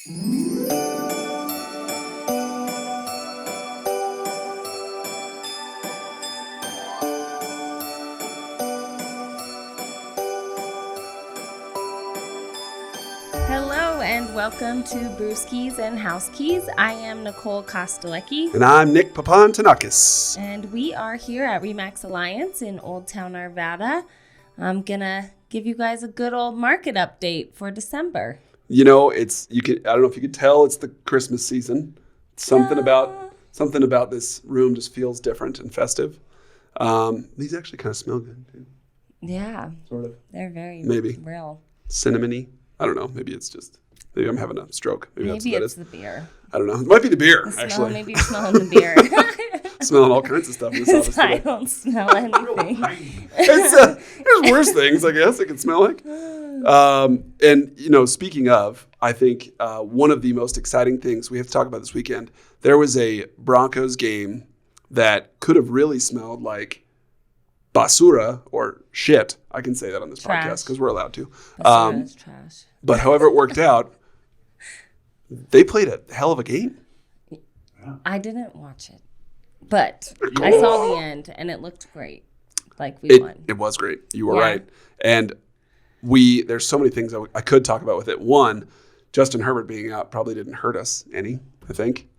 Hello and welcome to Brewskis and Housekeys. I am Nicole Kostelecki. And I'm Nick Papantanakis. And we are here at Remax Alliance in Old Town Arvada. I'm going to give you guys a good old market update for December. You know, I don't know if you could tell, it's the Christmas season. Something about this room just feels different and festive. These actually kind of smell good too. Yeah. Sort of. They're very real. Cinnamony. I don't know. Maybe I'm having a stroke. Maybe it's the beer. I don't know. It might be the beer, actually. Maybe you're smelling the beer. Smelling all kinds of stuff in this office I don't smell anything. There's worse things, I guess, it can smell like. And, you know, speaking of, I think one of the most exciting things we have to talk about this weekend, there was a Broncos game that could have really smelled like basura or shit. I can say that on this podcast because we're allowed to. Basura is trash. But however it worked out, they played a hell of a game. I didn't watch it, but I saw the end and it looked great. Like we won. It was great. You were right. And there's so many things I could talk about with it. One, Justin Herbert being out probably didn't hurt us any, I think.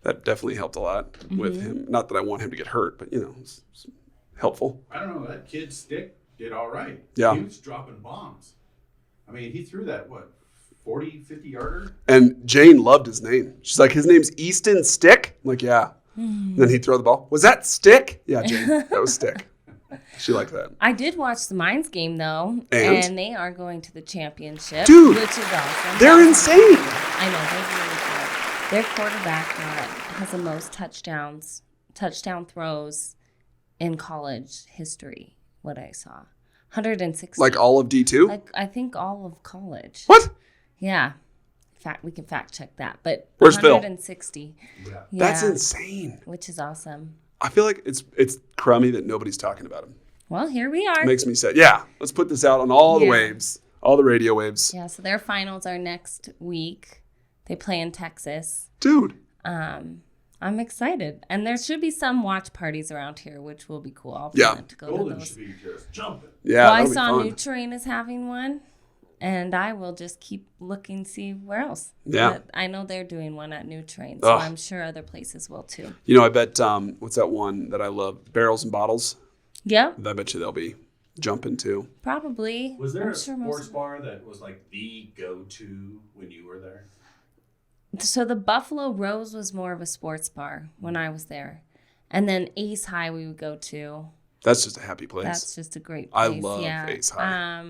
That definitely helped a lot with him. Not that I want him to get hurt, but, you know, it's helpful. I don't know. That kid Stick did all right. Yeah. He was dropping bombs. I mean, he threw that, 40, 50-yarder? And Jane loved his name. She's like, his name's Easton Stick? I'm like, yeah. Then he'd throw the ball. Was that Stick? Yeah, Jane. That was Stick. She liked that. I did watch the Mines game, though. And they are going to the championship. Dude. Which is awesome. They're insane. I know. They're really good. Their quarterback has the most touchdown throws in college history, what I saw. 160. Like all of D2? Like, I think all of college. What? Yeah. In fact, we can fact check that. But where's 160. Yeah. That's insane. Which is awesome. I feel like it's crummy that nobody's talking about him. Well, here we are. It makes me sad. Yeah, let's put this out on all the waves, all the radio waves. Yeah, so their finals are next week. They play in Texas. Dude. I'm excited. And there should be some watch parties around here, which will be cool. I'll plan to go Golden to those. should be just jumping. Yeah, well, I saw New Terrain is having one, and I will just keep looking, see where else. Yeah. But I know they're doing one at New Terrain, so I'm sure other places will too. You know, I bet, what's that one that I love? Barrels and Bottles? Yeah. I bet you they'll be jumping too. Probably. Was there a sports bar that was like the go-to when you were there? So the Buffalo Rose was more of a sports bar when I was there. And then Ace High we would go to. That's just a happy place. That's just a great place. I love Ace High.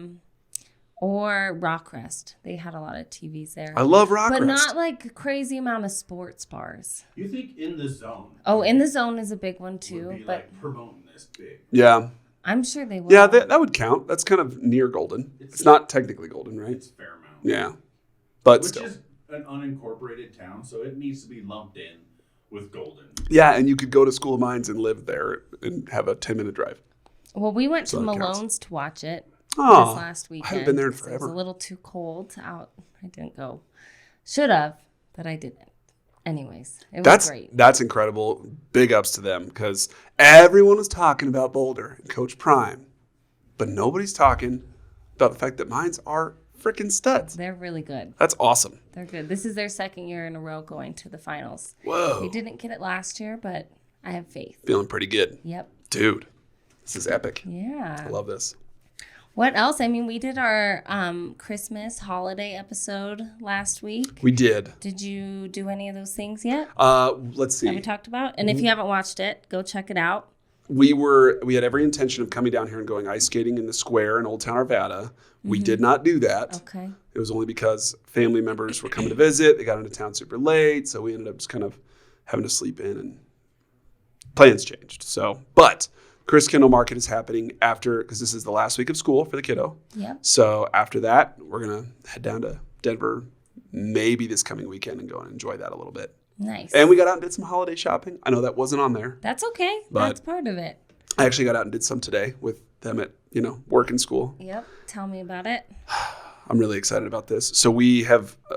Or Rockrest. They had a lot of TVs there. I love Rockrest. But not like a crazy amount of sports bars. You think In the Zone? Oh, In the Zone is a big one too. Would be but like promoting this big. Yeah. I'm sure they will. Yeah, that would count. That's kind of near Golden. It's not technically Golden, right? It's Fairmount. Yeah. But Which still. is an unincorporated town, so it needs to be lumped in with Golden. Yeah, and you could go to School of Mines and live there and have a 10-minute drive. Well, we went to Malone's to watch it this last weekend. I haven't been there in forever. It was a little too cold out. I didn't go. Should have, but I didn't. Anyways, it was great. That's incredible. Big ups to them because everyone was talking about Boulder and Coach Prime, but nobody's talking about the fact that Mines are freaking studs. They're really good. That's awesome. They're good. This is their second year in a row going to the finals. Whoa. They didn't get it last year, but I have faith. Feeling pretty good. Yep. Dude, this is epic. Yeah. I love this. What else? I mean, we did our Christmas holiday episode last week. We did. Did you do any of those things yet? Let's see. Have we talked about? And if you haven't watched it, go check it out. We had every intention of coming down here and going ice skating in the square in Old Town Arvada. We did not do that. Okay. It was only because family members were coming to visit. They got into town super late, so we ended up just kind of having to sleep in, and plans changed. So, but Chris Kindle Market is happening after, because this is the last week of school for the kiddo. Yeah. So after that, we're going to head down to Denver maybe this coming weekend and go and enjoy that a little bit. Nice. And we got out and did some holiday shopping. I know that wasn't on there. That's okay. That's part of it. I actually got out and did some today with them at, work and school. Yep. Tell me about it. I'm really excited about this. So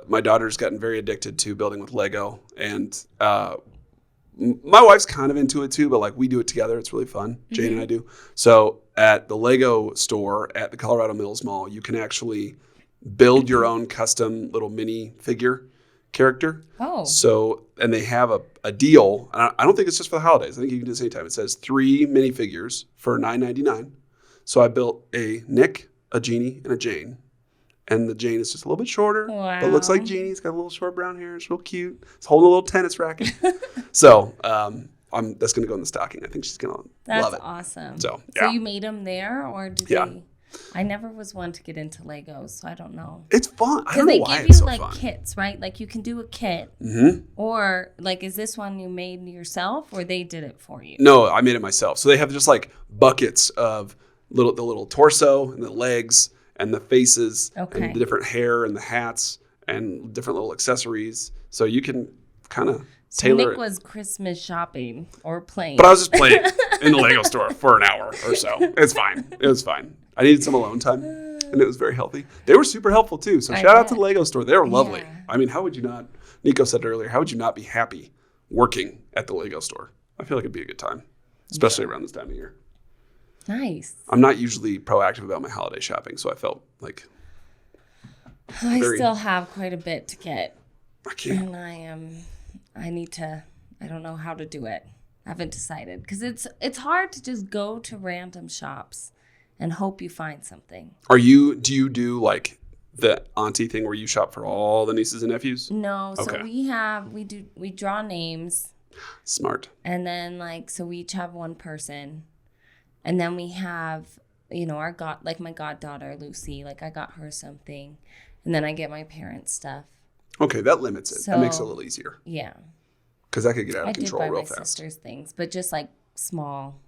my daughter's gotten very addicted to building with Lego, and my wife's kind of into it too, but like we do it together. It's really fun. Jane and I do. So at the Lego store at the Colorado Mills Mall, you can actually build your own custom little mini figure character. Oh. So, and they have a deal. And I don't think it's just for the holidays. I think you can do this anytime. It says 3 minifigures for $9.99. So I built a Nick, a Jeannie, and a Jane. And the Jane is just a little bit shorter, but looks like Jeannie. It's got a little short brown hair. It's real cute. It's holding a little tennis racket. So that's going to go in the stocking. I think she's going to love it. That's awesome. So you made them there, or did they? I never was one to get into Legos, so I don't know. It's fun. I don't know why they give it's you so fun. Kits, right? Like you can do a kit, or like is this one you made yourself, or they did it for you? No, I made it myself. So they have just like buckets of the little torso and the legs and the faces and the different hair and the hats and different little accessories. So you can kind of tailor Nick was Christmas shopping or playing. But I was just playing in the Lego store for an hour or so. It's fine. It was fine. I needed some alone time, and it was very healthy. They were super helpful, too. So shout out to the Lego store. They were lovely. Yeah. I mean, how would you not, Nico said earlier, how would you not be happy working at the Lego store? I feel like it'd be a good time, especially around this time of year. Nice. I'm not usually proactive about my holiday shopping, so I felt like I still have quite a bit to get. I can't. And I don't know how to do it. I haven't decided because it's hard to just go to random shops and hope you find something. Do you do like the auntie thing where you shop for all the nieces and nephews? No, so Okay. we draw names. Smart. And then so we each have one person. And then we have, my goddaughter, Lucy, I got her something. And then I get my parents' stuff. Okay, that limits it. That makes it a little easier. Yeah. Because that could get out of control real real fast. I did buy my fast. sister's things, but just small.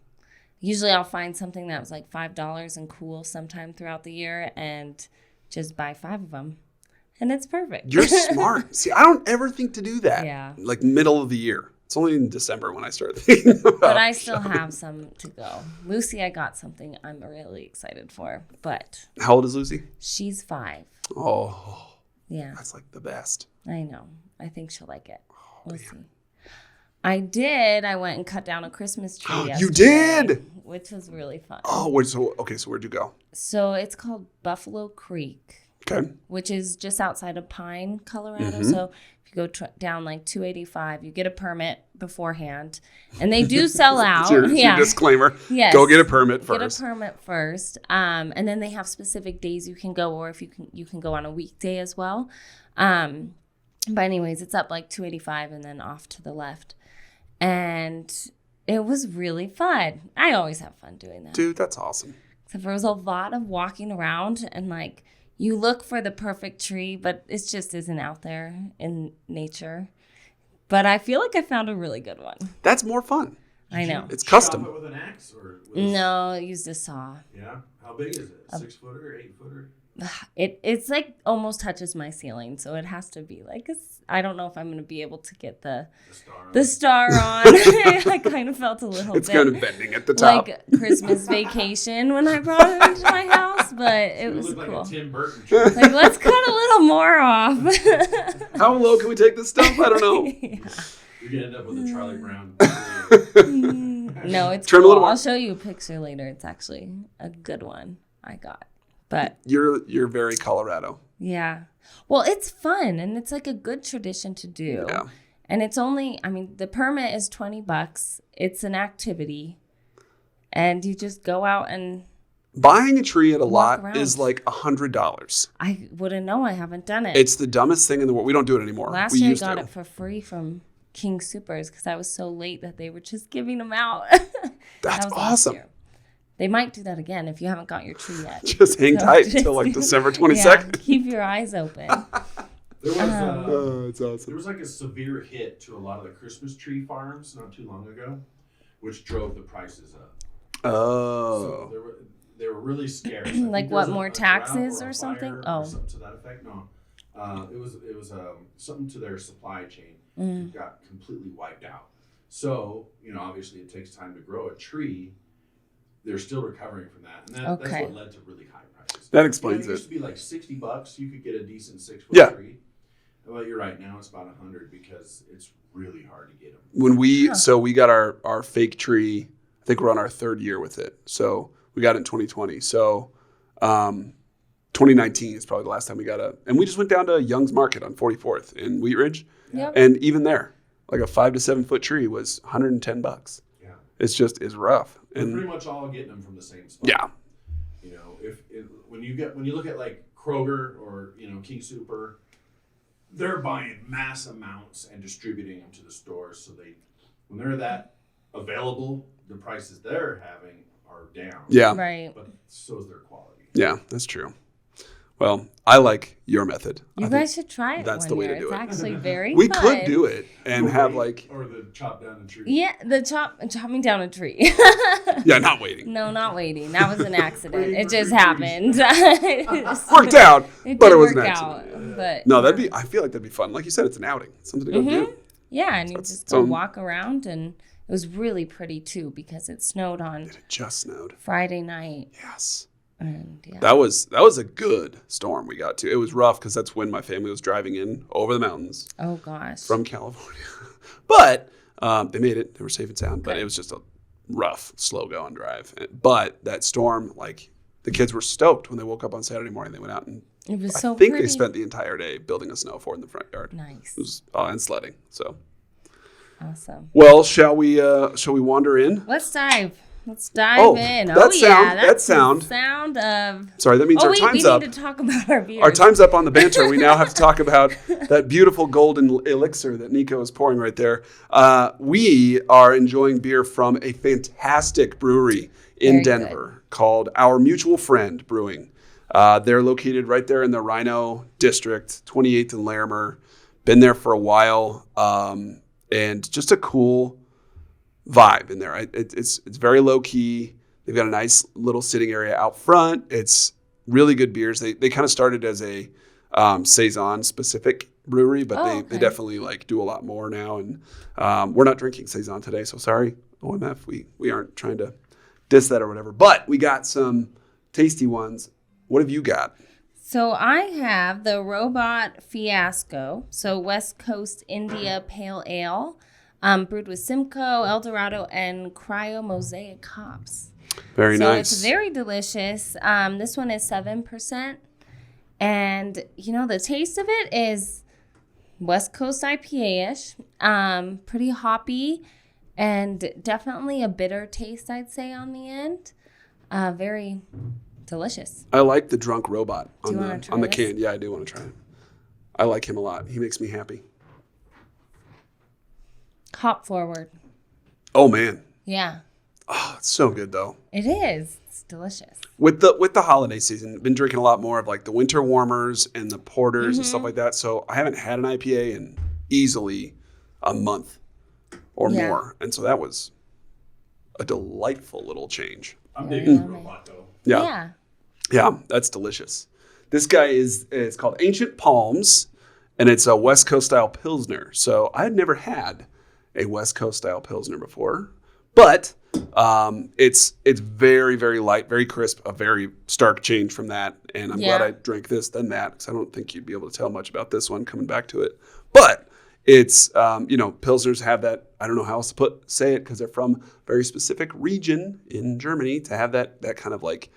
Usually I'll find something that was $5 and cool sometime throughout the year and just buy 5 of them. And it's perfect. You're smart. See, I don't ever think to do that. Yeah. Middle of the year. It's only in December when I start thinking about But I still have some to go. Lucy, I got something I'm really excited for. But How old is Lucy? she's 5. Oh, Yeah. that's the best. I know. I think she'll like it. We'll see. I went and cut down a Christmas tree yesterday. You did? Which was really fun. Oh, so where'd you go? So it's called Buffalo Creek, Okay. which is just outside of Pine, Colorado. So if you go down 285, you get a permit beforehand. And they do sell out. It's your disclaimer. Yes. Go get a permit first. Get a permit first. And then they have specific days you can go, or if you can go on a weekday as well. But anyways, it's up 285 and then off to the left. And it was really fun. I always have fun doing that. Dude, that's awesome. Except there was a lot of walking around and you look for the perfect tree, but it just isn't out there in nature. But I feel like I found a really good one. That's more fun. I know. It's custom. Chop it with an axe or No, I used a saw. Yeah. How big is it? 6-footer, 8-footer? It's almost touches my ceiling, so it has to be I don't know if I'm going to be able to get the star on. I kind of felt a little It's bit kind of bending at the top. Christmas Vacation when I brought it into my house, but it was looked cool. like a Tim Burton tree. Let's cut a little more off. How low can we take this stuff? I don't know. Yeah. You're going to end up with a Charlie Brown. No, it's Trim a cool. little more. I'll show you a picture later. It's actually a good one I got. But You're very Colorado. yeah. Well, it's fun and it's a good tradition to do. Yeah. And it's only, the permit is $20. It's an activity. And you just go out and Buying a tree at a lot around. is $100. I wouldn't know. I haven't done it. It's the dumbest thing in the world. We don't do it anymore. Last we year I used got to. it for free from King Supers because I was so late that they were just giving them out. That's was last awesome. year. They might do that again if you haven't got your tree yet. Just hang tight until December 22nd. Yeah, keep your eyes open. There was Oh, it's awesome. there was a severe hit to a lot of the Christmas tree farms not too long ago, which drove the prices up. Oh. So they were really scarce. I Like think what, there was more a drought taxes or or a something? fire Oh. or something to that effect. No, it was something to their supply chain. Mm. It got completely wiped out. So obviously it takes time to grow a tree. they're still recovering from that, and that's Okay. what led to really high prices. That explains it. it. Used to be like $60. You could get a decent 6-foot Yeah. tree. Well, you're right. Now it's about $100 because it's really hard to get them. When we got our fake tree, I think we're on our third year with it. So we got it in 2020. So 2019 is probably the last time we got and we just went down to Young's Market on 44th in Wheat Ridge. Yep. And even there, like a 5 to 7 foot tree was $110. Yeah. It's rough. We're And pretty much all getting them from the same spot. yeah. You know, when you look at like Kroger or King Super, they're buying mass amounts and distributing them to the stores. So when they're that available, the prices they're having are down. Yeah. Right. But so is their quality. Yeah, that's true. Well, I like your method. You guys should try it. that's one the way to year. do it. It's actually very We fun. could do it and have like, or the chop down the tree. Yeah, the chopping down a tree. yeah, not waiting. No, not waiting. That was an accident. Waiting It for just fruit happened. Worked out, It but did it was an work accident. out, but No, I feel like that'd be fun. Like you said, it's an outing. Something to go do. yeah, and you That's just go some- walk around, and it was really pretty too because it snowed on It just snowed. Friday night, Yes. and yeah, That was a good storm we got to. It was rough because that's when my family was driving in over the mountains oh gosh, from California. But they made it. They were safe and sound. But Good. it was just a rough, slow going drive. But that storm, like the kids were stoked when they woke up on Saturday morning. They went out and it was I so think pretty. they spent the entire day building a snow fort in the front yard. Nice, It was, and sledding. So, awesome. well, shall we wander in? Let's dive. Let's dive Oh, in. that Oh sound- yeah, that that's sound. the sound of. Sorry, that means Oh our wait, time's we up. need to talk about our beers. Our time's up on the banter. We now have to talk about that beautiful golden elixir that Nico is pouring right there. We are enjoying beer from a fantastic brewery in Very Denver called Our Mutual Friend Brewing. They're located right there in the Rhino District, 28th and Larimer. Been there for a while, and just a cool vibe in there. It's very low key. They've got a nice little sitting area out front. It's really good beers. They kind of started as a Saison specific brewery, but they definitely like do a lot more now. And we're not drinking Saison today, so sorry, OMF. We aren't trying to diss that or whatever. But we got some tasty ones. What have you got? So I have the Robot Fiasco, so West Coast India Pale Ale, brewed with Simcoe, Eldorado, and Cryo Mosaic hops. Very so nice. it's very delicious. This one is 7%. And, the taste of it is West Coast IPA-ish, pretty hoppy, and definitely a bitter taste, I'd say, on the end. Very delicious. I like the drunk robot Do you on wanna the try this? can. Yeah, I do want to try it. I like him a lot. He makes me happy. Hop forward. Oh man. Yeah, Oh, it's so good though. it is. It's delicious. With the holiday season, been drinking a lot more of like the winter warmers and the porters and stuff like that. So I haven't had an IPA in easily a month or Yeah. more. And so that was a delightful little change. I'm Very digging the yummy. robot though. Yeah. Yeah, that's delicious. This guy is called Ancient Palms, and it's a West Coast style Pilsner. So I had never had a West Coast style Pilsner before, but it's very, very light, very crisp, a very stark change from that. And I'm glad Yeah. I drank this than that, because I don't think you'd be able to tell much about this one coming back to it. But it's, Pilsners have that, I don't know how else to say it, because they're from a very specific region in Germany, to have that kind of like,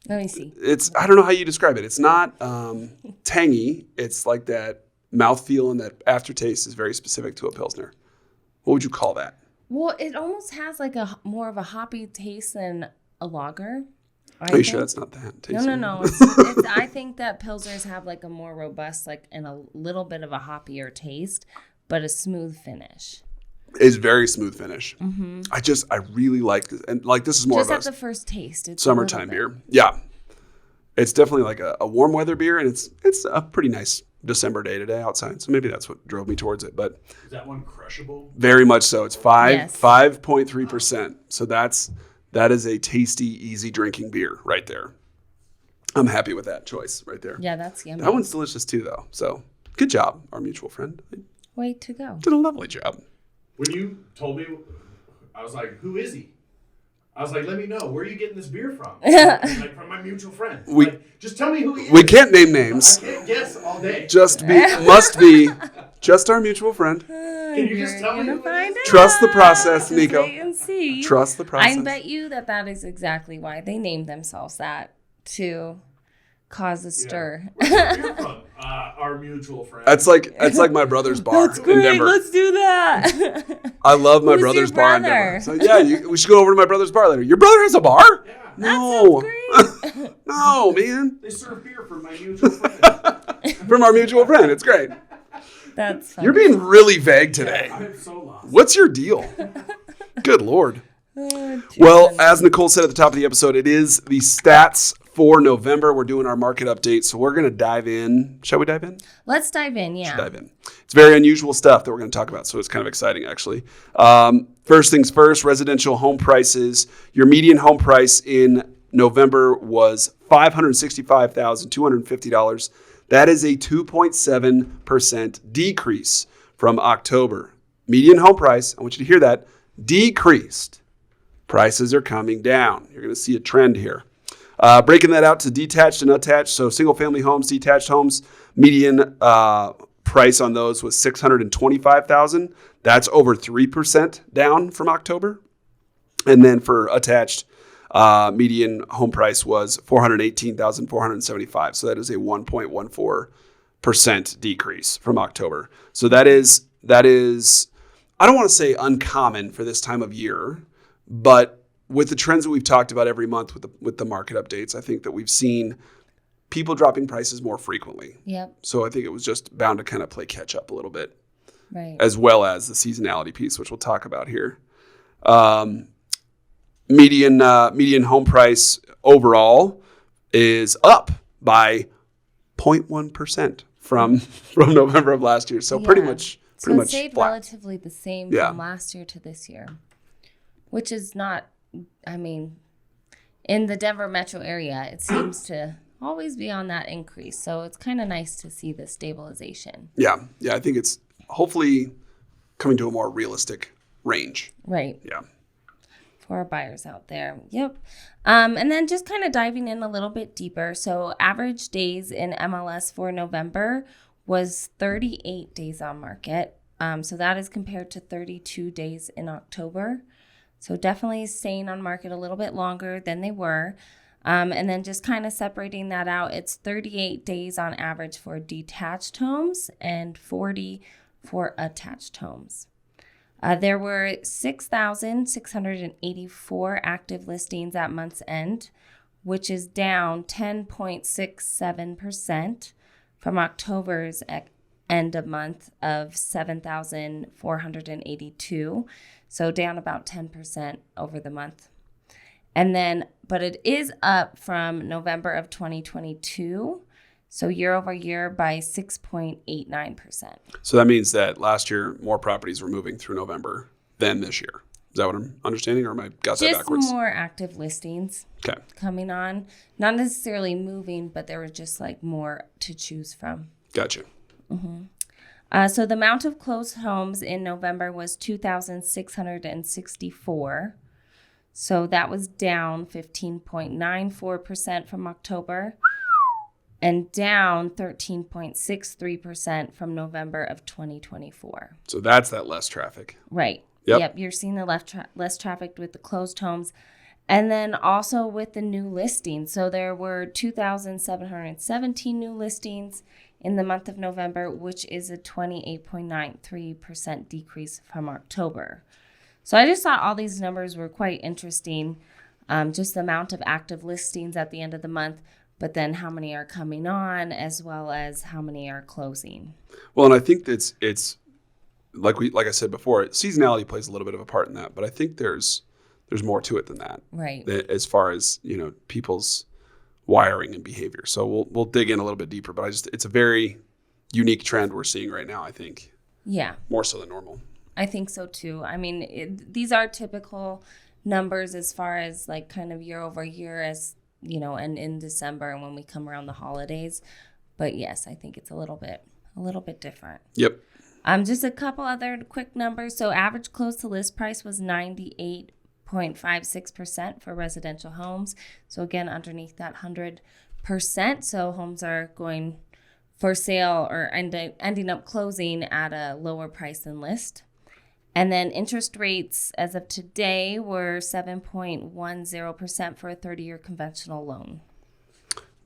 Let me see. I don't know how you describe it. It's not tangy. It's like that mouthfeel, and that aftertaste is very specific to a Pilsner. What would you call that? Well, it almost has like more of a hoppy taste than a lager. Are you sure that's not that tasty? No. It's, I think that Pilsners have like a more robust, like, and a little bit of a hoppier taste, but a smooth finish. It's very smooth finish. Mm-hmm. I really like this. And like, this is more Just of at a the first taste. It's summertime beer. Yeah. It's definitely like a warm weather beer, and it's a pretty nice December day today outside. So maybe that's what drove me towards it. But Is that one crushable? very much so. It's Yes. 5.3%. So that is a tasty, easy drinking beer right there. I'm happy with that choice right there. Yeah, that's yummy. That one's delicious too, though. So good job, Our Mutual Friend. They Way to go. did a lovely job. When you told me, I was like, who is he? I was like, let me know. Where are you getting this beer from? Like, from my mutual friend. Just tell me who he is. We can't name names. I can't guess all day. Must be just our mutual friend. Can you just tell me who it is? Trust the process, Nico. Wait and see. Trust the process. I bet you that is exactly why they named themselves that, to cause a stir. Where's the beer from? Our mutual friend. That's like my brother's bar in Denver. Let's do that. I love my Who's brother's your bar in brother? Denver. So we should go over to my brother's bar later. Your brother has a bar? Yeah. No. That sounds great. No, man. They serve beer from my mutual friend. From our mutual friend. It's great. That's funny. You're being really vague today. Yeah, I'm so lost. What's your deal? Good Lord. Oh, Well, as Nicole said at the top of the episode, it is the stats for November. We're doing our market update, so we're going to dive in. Shall we dive in? Let's dive in, yeah. Dive in. It's very unusual stuff that we're going to talk about, so it's kind of exciting, actually. First things first, residential home prices. Your median home price in November was $565,250. That is a 2.7% decrease from October. Median home price, I want you to hear that, decreased. Prices are coming down. You're going to see a trend here. Breaking that out to detached and attached, so single-family homes, detached homes, median price on those was $625,000. That's over 3% down from October. And then for attached, median home price was $418,475. So that is a 1.14% decrease from October. So that is I don't want to say uncommon for this time of year, but with the trends that we've talked about every month with the market updates, I think that we've seen people dropping prices more frequently. Yep. So I think it was just bound to kind of play catch up a little bit, Right. as well as the seasonality piece, which we'll talk about here. Median home price overall is up by 0.1% from November of last year. So pretty much it stayed flat. relatively the same Yeah. from last year to this year, which is not, I mean, in the Denver metro area, it seems to always be on that increase. So it's kind of nice to see the stabilization. Yeah. I think it's hopefully coming to a more realistic range. Right. Yeah. For our buyers out there. Yep. And then just kind of diving in a little bit deeper. So average days in MLS for November was 38 days on market. So that is compared to 32 days in October. So definitely staying on market a little bit longer than they were. And then just kind of separating that out, it's 38 days on average for detached homes and 40 for attached homes. There were 6,684 active listings at month's end, which is down 10.67% from October's end of month of 7,482. So down about 10% over the month. And then, but it is up from November of 2022. So year over year by 6.89%. So that means that last year more properties were moving through November than this year. Is that what I'm understanding, or am I got that backwards? Just more active listings coming on. Not necessarily moving, but there was just like more to choose from. Gotcha. Mm-hmm. So the amount of closed homes in November was 2,664. So that was down 15.94% from October and down 13.63% from November of 2024. So that's that less traffic. Right. Yep. You're seeing the less traffic with the closed homes. And then also with the new listings. So there were 2,717 new listings in the month of November, which is a 28.93% decrease from October. So I just thought all these numbers were quite interesting. Just the amount of active listings at the end of the month, but then how many are coming on as well as how many are closing. Well, and I think it's like I said before, seasonality plays a little bit of a part in that, but I think there's more to it than that. Right. As far as, people's wiring and behavior. So we'll dig in a little bit deeper, but it's a very unique trend we're seeing right now, I think. Yeah. More so than normal. I think so too. I mean, these are typical numbers as far as like kind of year over year as, and in December and when we come around the holidays. But yes, I think it's a little bit different. Yep. Just a couple other quick numbers. So average close to list price was 98 0.56% for residential homes. So again, underneath that 100%. So homes are going for sale or ending up closing at a lower price than list. And then interest rates as of today were 7.10% for a 30-year conventional loan.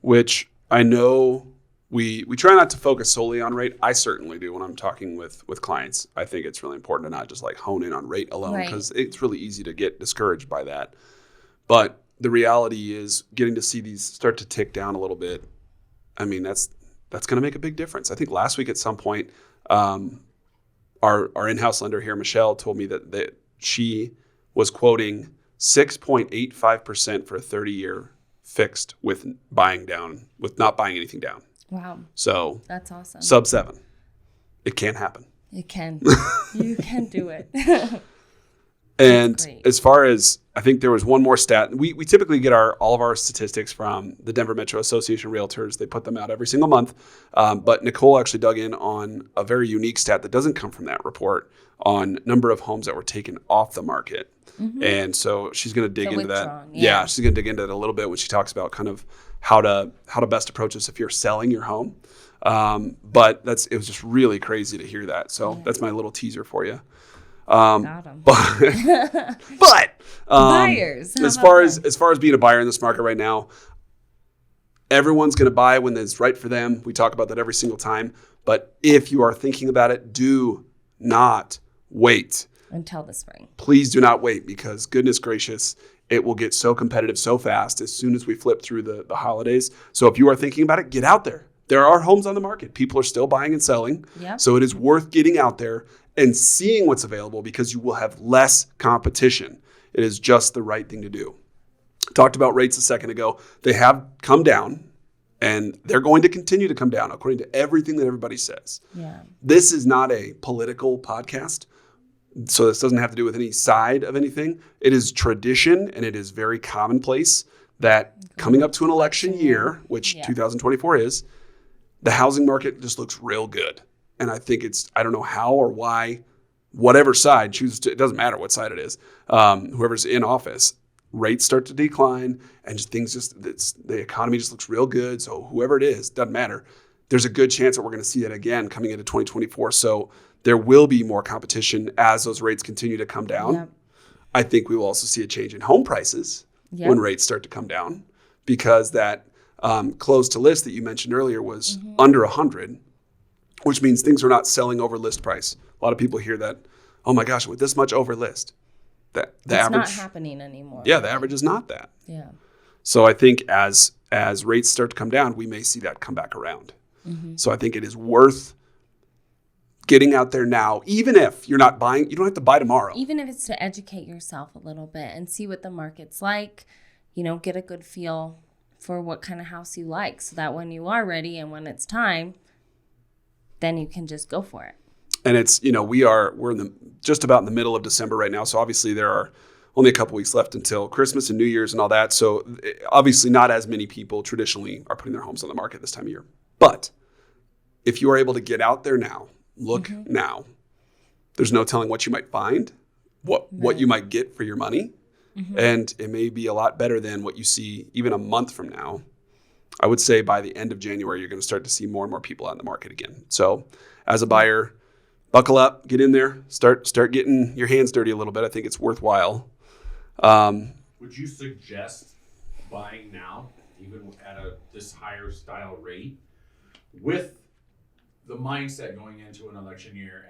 Which I know we try not to focus solely on rate. I certainly do when I'm talking with clients. I think it's really important to not just like hone in on rate alone, because it's really easy to get discouraged by that. But the reality is getting to see these start to tick down a little bit. I mean, that's going to make a big difference. I think last week at some point, our in-house lender here, Michelle, told me that she was quoting 6.85% for a 30-year fixed with not buying anything down. Wow. So that's awesome. Sub 7. It can happen. It can. You can do it. And as far as, I think there was one more stat. We typically get all of our statistics from the Denver Metro Association of Realtors. They put them out every single month. But Nicole actually dug in on a very unique stat that doesn't come from that report on number of homes that were taken off the market. Mm-hmm. And so she's going to dig into that. Yeah, she's going to dig into it a little bit when she talks about kind of how to best approach this if you're selling your home. But it was just really crazy to hear that. So that's my little teaser for you. Got 'em. But buyers. As far as being a buyer in this market right now, everyone's going to buy when it's right for them. We talk about that every single time. But if you are thinking about it, do not wait until the spring. Please do not wait, because goodness gracious, it will get so competitive so fast as soon as we flip through the holidays. So if you are thinking about it, get out there. There are homes on the market. People are still buying and selling. Yep. So it is worth getting out there and seeing what's available, because you will have less competition. It is just the right thing to do. Talked about rates a second ago. They have come down, and they're going to continue to come down according to everything that everybody says. Yeah. This is not a political podcast, so this doesn't have to do with any side of anything. It is tradition, and it is very commonplace that coming up to an election year, which 2024 is, the housing market just looks real good. And I think I don't know how or why, whatever side chooses to, it doesn't matter what side it is, whoever's in office, rates start to decline, and the economy just looks real good. So whoever it is, doesn't matter. There's a good chance that we're going to see that again coming into 2024. So there will be more competition as those rates continue to come down. Yep. I think we will also see a change in home prices when rates start to come down, because that close to list that you mentioned earlier was under 100. Which means things are not selling over list price. A lot of people hear that, oh my gosh, with this much over list, the average, it's not happening anymore. Yeah, the average is not that. Yeah. So I think as rates start to come down, we may see that come back around. Mm-hmm. So I think it is worth getting out there now, even if you're not buying. You don't have to buy tomorrow. Even if it's to educate yourself a little bit and see what the market's like, get a good feel for what kind of house you like, so that when you are ready and when it's time, then you can just go for it. And it's, we're just about in the middle of December right now. So obviously there are only a couple weeks left until Christmas and New Year's and all that. So obviously not as many people traditionally are putting their homes on the market this time of year. But if you are able to get out there now, look now, there's no telling what you might find, what you might get for your money. Mm-hmm. And it may be a lot better than what you see even a month from now. I would say by the end of January, you're going to start to see more and more people out in the market again. So as a buyer, buckle up, get in there, start getting your hands dirty a little bit. I think it's worthwhile. Would you suggest buying now, even at this higher style rate, with the mindset going into an election year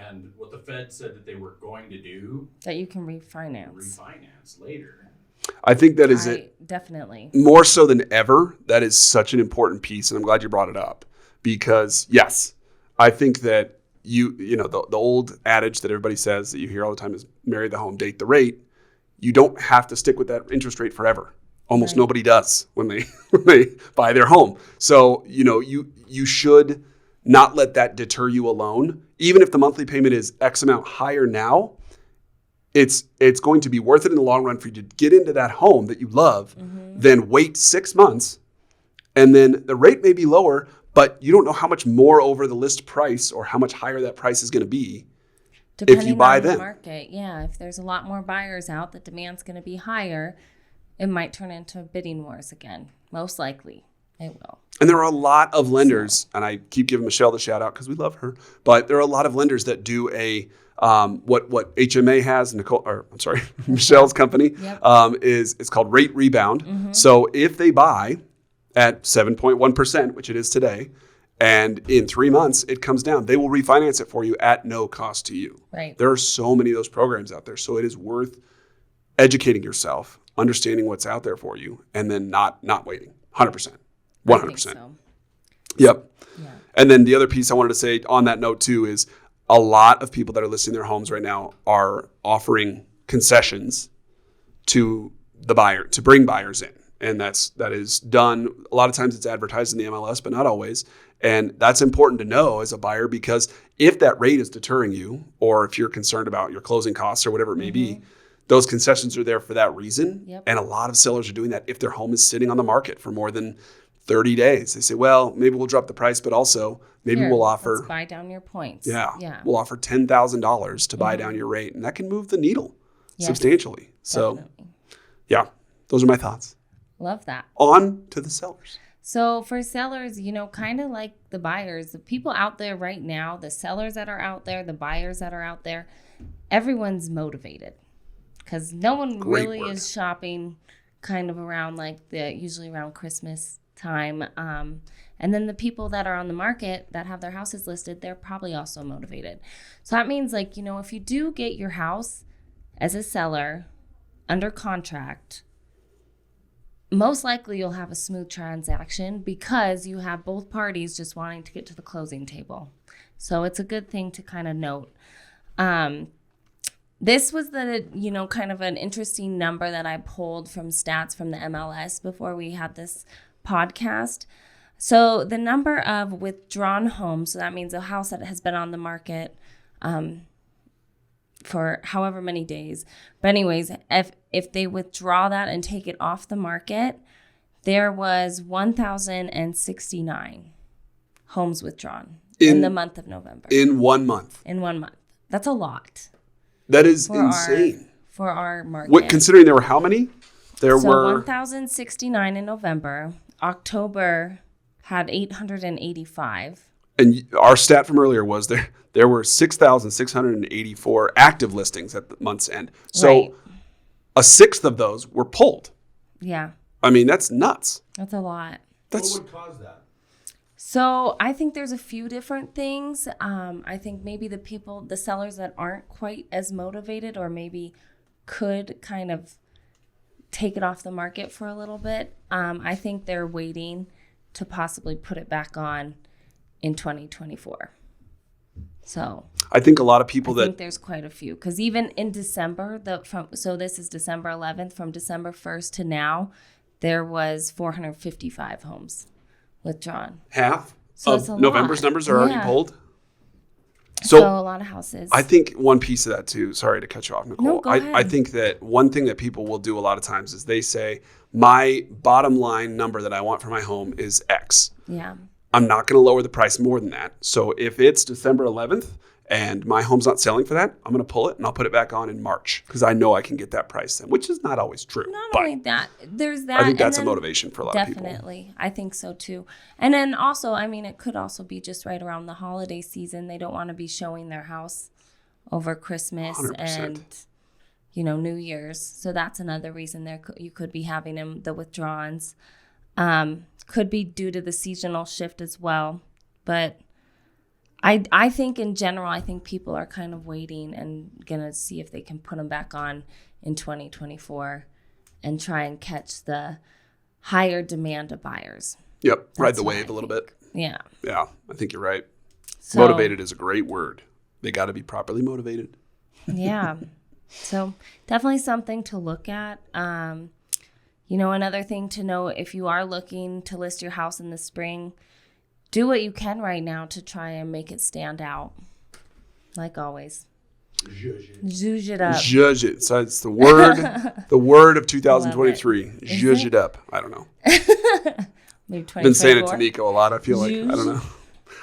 and what the Fed said that they were going to do? That you can refinance later. I think that is it. Definitely. More so than ever, that is such an important piece, and I'm glad you brought it up, because yes, I think that the old adage that everybody says that you hear all the time is marry the home, date the rate. You don't have to stick with that interest rate forever. Almost nobody does when they buy their home. So, you should not let that deter you alone. Even if the monthly payment is X amount higher now, it's going to be worth it in the long run for you to get into that home that you love, then wait 6 months, and then the rate may be lower, but you don't know how much more over the list price or how much higher that price is going to be. Depending if you buy on the them. market, yeah. If there's a lot more buyers out, the demand's going to be higher. It might turn into bidding wars again. Most likely, it will. And there are a lot of lenders, and I keep giving Michelle the shout out because we love her, but there are a lot of lenders that do a what HMA has, Michelle's company, is it's called rate rebound. Mm-hmm. So if they buy at 7.1%, which it is today, and in 3 months it comes down, they will refinance it for you at no cost to you. Right. There are so many of those programs out there, so it is worth educating yourself, understanding what's out there for you, and then not waiting. 100%. 100%. I think so. Yep. Yeah. And then the other piece I wanted to say on that note too is a lot of people that are listing their homes right now are offering concessions to the buyer to bring buyers in. And that is done. A lot of times it's advertised in the MLS, but not always. And that's important to know as a buyer, because if that rate is deterring you, or if you're concerned about your closing costs or whatever it may be, those concessions are there for that reason. Yep. And a lot of sellers are doing that if their home is sitting on the market for more than 30 days. They say, well, maybe we'll drop the price, but also maybe we'll offer. Let's buy down your points. Yeah. We'll offer $10,000 to buy down your rate. And that can move the needle substantially. So, definitely. Yeah, those are my thoughts. Love that. On to the sellers. So for sellers, kind of like the buyers, the people out there right now, the sellers that are out there, the buyers that are out there, everyone's motivated because no one really is shopping kind of around usually around Christmas time. And then the people that are on the market that have their houses listed, they're probably also motivated. So that means if you do get your house as a seller under contract, most likely you'll have a smooth transaction because you have both parties just wanting to get to the closing table. So it's a good thing to kind of note. This was kind of an interesting number that I pulled from stats from the MLS before we had this podcast. So the number of withdrawn homes, so that means a house that has been on the market for however many days. But anyways, if they withdraw that and take it off the market, there was 1,069 homes withdrawn in the month of November. In 1 month. In 1 month. That's a lot. That is insane. For our market. Considering there were how many? There were 1,069 in November. October had 885. And our stat from earlier was there were 6,684 active listings at the month's end. So a sixth of those were pulled. Yeah. I mean, that's nuts. That's a lot. What would cause that? So I think there's a few different things. I think maybe the sellers that aren't quite as motivated or maybe could kind of take it off the market for a little bit. I think they're waiting to possibly put it back on in 2024. So I think a lot of people I think there's quite a few, because even in December, so this is December 11th, from December 1st to now, there was 455 homes withdrawn. Half of November's numbers are already pulled. So a lot of houses. I think one piece of that too, sorry to cut you off, Nicole. No, go ahead. I think that one thing that people will do a lot of times is they say, my bottom line number that I want for my home is X. Yeah. I'm not going to lower the price more than that. So if it's December 11th and my home's not selling for that, I'm going to pull it and I'll put it back on in March because I know I can get that price then, which is not always true. Not only that, there's that. I think that's a motivation for a lot of people. Definitely. I think so too. And then also, it could also be just right around the holiday season. They don't want to be showing their house over Christmas 100%. and, New Year's. So that's another reason you could be having the withdrawals. Could be due to the seasonal shift as well. But I think in general, I think people are kind of waiting and going to see if they can put them back on in 2024 and try and catch the higher demand of buyers. Yep. Ride the wave a little bit. Yeah. Yeah. I think you're right. So, motivated is a great word. They got to be properly motivated. Yeah. So definitely something to look at. Another thing to know, if you are looking to list your house in the spring, do what you can right now to try and make it stand out. Like always. Zhuzh it up. Zhuzh it. So it's the word of 2023. Zhuzh it up. I don't know. Maybe Been saying it to Nico a lot, I feel like. Zhuzh. I don't know.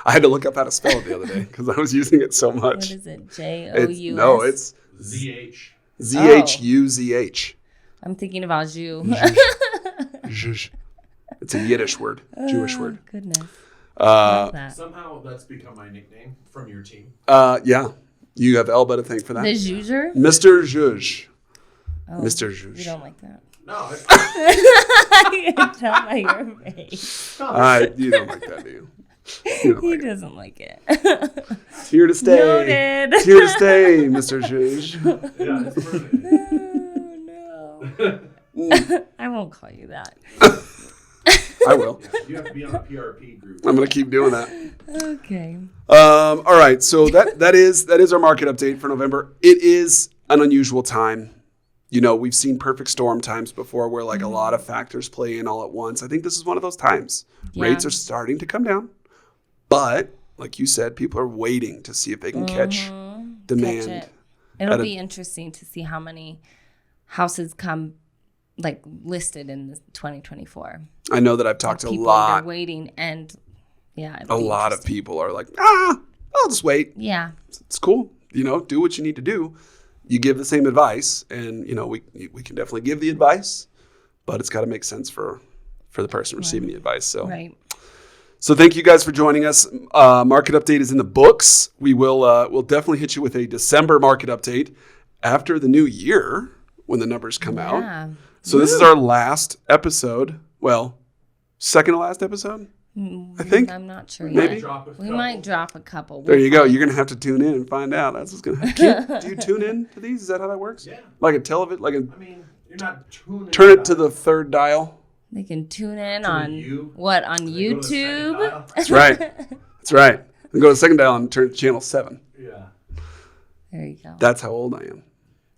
I had to look up how to spell it the other day because I was using it so What much. is it? Jous? No, it's ZH. ZHUZH. I'm thinking about Jew. Zhush. It's a Yiddish word, Jewish word. Goodness. Love that. Somehow that's become my nickname from your team. Yeah. You have Elba to thank for that. The Juger? Mr. Zhush. Oh, Mr. You Zhush. don't like that. No, I can tell by your face. You don't like that, do you? You don't He like it. doesn't like it. It's here to stay. Noted. It's here to stay, Mr. Zhush. yeah, it's permanent. Oh, no. I won't call you that. I will. Yeah, you have to be on the PRP group. I'm going to keep doing that. Okay. All right. So that is our market update for November. It is an unusual time. You know, we've seen perfect storm times before where like a lot of factors play in all at once. I think this is one of those times. Yeah. Rates are starting to come down. But like you said, people are waiting to see if they can catch demand. Catch it. It'll be interesting to see how many houses come like listed in this 2024. I know that I've talked to a People lot. are waiting, and yeah, A lot of people are like, I'll just wait. Yeah. It's cool. You know, do what you need to do. You give the same advice, and you know we can definitely give the advice, but it's got to make sense for the person receiving the advice. So, Right. So thank you guys for joining us. Market update is in the books. We'll definitely hit you with a December market update after the new year when the numbers come out. Yeah. So this is our last episode. Well, second to last episode, I think. I'm not sure Maybe. yet. We might drop a couple. There you go. You're going to have to tune in and find out. That's what's going to happen. Do you tune in to these? Is that how that works? Yeah. Like a television? Like a I mean, you're not tuning. turn it to the third dial? They can tune in To the on U. what on They go to the second YouTube. dial. That's right. That's right. And go to the second dial and turn to channel 7. Yeah. There you go. That's how old I am.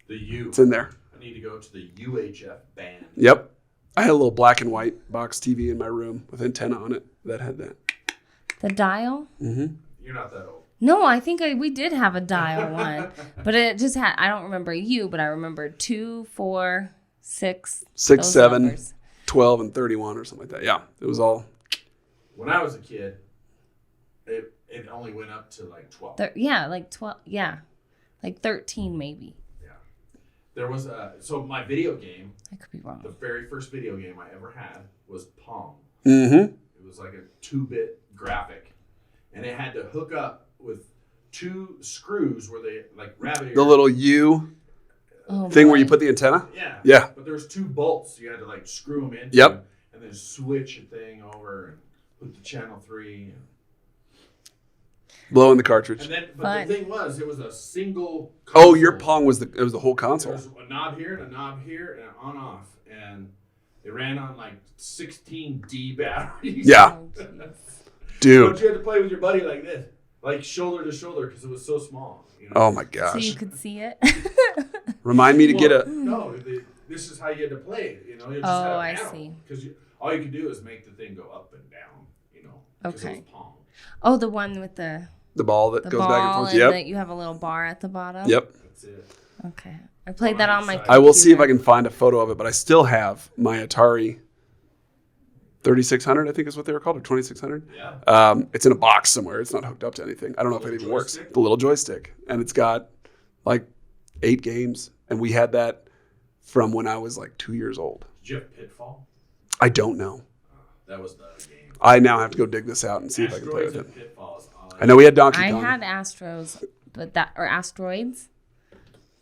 The U. It's in there. I need to go to the UHF band. Yep. I had a little black and white box TV in my room with antenna on it that had that. The dial? You're not that old. No, I think we did have a dial one, but it just had. I don't remember you, but I remember 2, 4, 6, 6, those 7, numbers. 12, and 31 or something like that. Yeah. It was all. When I was a kid, it only went up to like 12. Yeah, like 12. Yeah, like 13 maybe. Yeah. There was so my video game, I could be wrong. the very first video game I ever had was Pong. Mm-hmm. It was like a 2-bit graphic, and it had to hook up with 2 screws where they like rabbit ears. The little U Oh, thing where boy. you put the antenna? Yeah. Yeah. But there was 2 bolts. You had to like screw them in. Yep. And then switch a thing over and put the channel 3. Blow in the cartridge. And then, but Fun. the thing was, it was a single. Oh, your console. Pong was the whole There console. was a knob here and a knob here and an on-off, and it ran on like 16D batteries. Yeah. Oh, jeez. But Dude. you had to play with your buddy like this, like shoulder to shoulder, because it was so small. You know? Oh my So gosh. you could see it. Remind me to get a. No, this is how you had to play it. You know, you just Oh, had a I panel, see. Because all you could do is make the thing go up and down. You know, 'cause Okay. It was Pong. Oh, the one with the The ball that goes ball back and forth. and Yep. that you have a little bar at the bottom. Yep. That's it. Okay. I played that on my. I will see if I computer. can find a photo of it, but I still have my Atari 3600, I think is what they were called, or 2600. Yeah. It's in a box somewhere. It's not hooked up to anything. I don't know if it even works. Joystick? The little joystick. And it's got like 8 games. And we had that from when I was like 2 years old. Did you have Pitfall? I don't know. That was the game. I now have to go dig this out and see if I can play Asteroids with and it. Pitfalls. I know we had Donkey I Kong. had Astros, or Asteroids,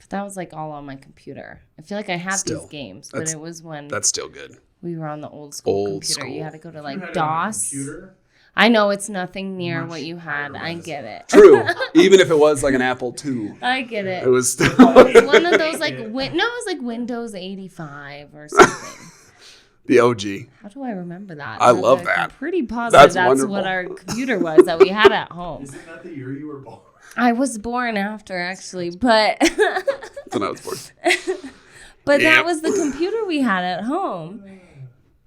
but that was like all on my computer. I feel like I had Still, these games, but it was when That's still good. we were on the old school Old computer. school. You had to go to You like had it on a DOS. computer? I know it's nothing near Much what you had. I higher get it. True. Even if it was like an Apple II, I get it. it was still. It's one of those like it was like Windows 85 or something. The OG. How do I remember that? I love that. I'm pretty positive that's wonderful. what our computer was that we had at home. Isn't that the year you were born? I was born after actually, but That's when I was born. but Yep. that was the computer we had at home.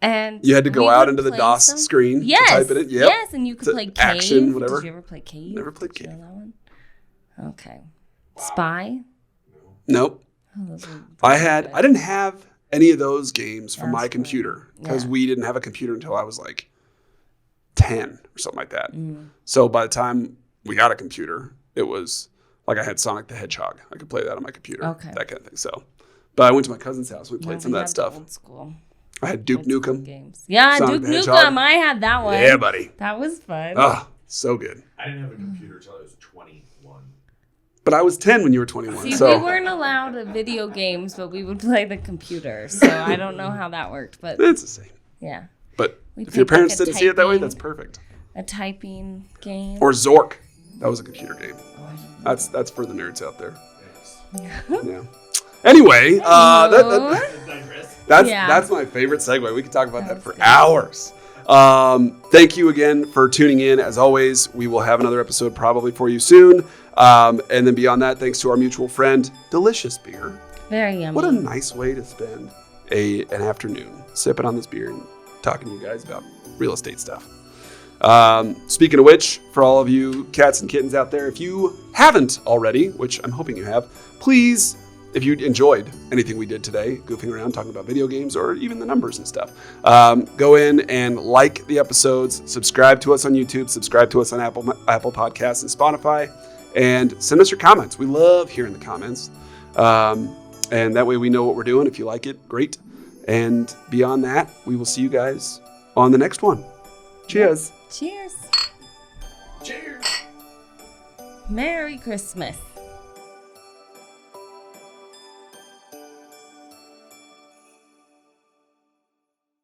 And You had to go we out would into the play DOS some- screen Yes, to type it in. Yep. yes, and you could To play Cave. action, whatever. Did you ever play Cave? Never played Did you know Cave. that one? Okay. Spy. Nope. Oh, those were I good. didn't have any of those games from That's my right. computer because Yeah. we didn't have a computer until I was like 10 or something like that. So by the time we got a computer, it was like I had Sonic the Hedgehog. I could play that on my computer, that kind of thing. So, but I went to my cousin's house. We played some of that stuff. Old school. I had Duke Nukem Games. Yeah, Sonic Duke the Hedgehog. Nukem. I had that one. Yeah, buddy. That was fun. Oh, so good. I didn't have a computer until I was 21. But I was 10 when you were 21. See, so we weren't allowed video games, but we would play the computer. So I don't know how that worked, but it's the same. yeah. But We if your played, parents like, a didn't see it that way, typing- that's perfect. A typing game. Or Zork. That was a computer game. That's for the nerds out there. Yeah. Anyway, that's my favorite segue. We could talk about that for hours. Thank you again for tuning in. As always, we will have another episode probably for you soon. And then beyond that, thanks to our mutual friend, delicious beer. Very yummy. What a nice way to spend an afternoon sipping on this beer and talking to you guys about real estate stuff. Speaking of which, for all of you cats and kittens out there, if you haven't already, which I'm hoping you have, please, if you enjoyed anything we did today, goofing around, talking about video games, or even the numbers and stuff, go in and like the episodes, subscribe to us on YouTube, subscribe to us on Apple Podcasts and Spotify, and send us your comments. We love hearing the comments. And that way we know what we're doing. If you like it, great. And beyond that, we will see you guys on the next one. Cheers. Cheers. Cheers. Merry Christmas.